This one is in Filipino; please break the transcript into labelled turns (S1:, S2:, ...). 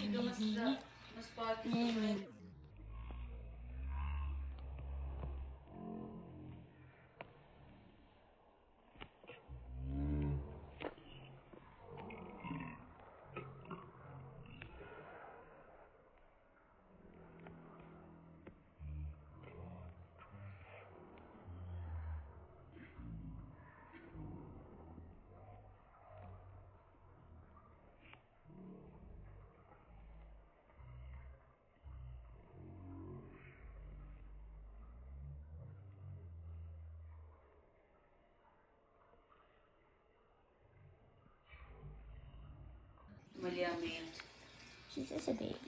S1: ka mas pati sa pwede. Malyamit.
S2: She's just a baby.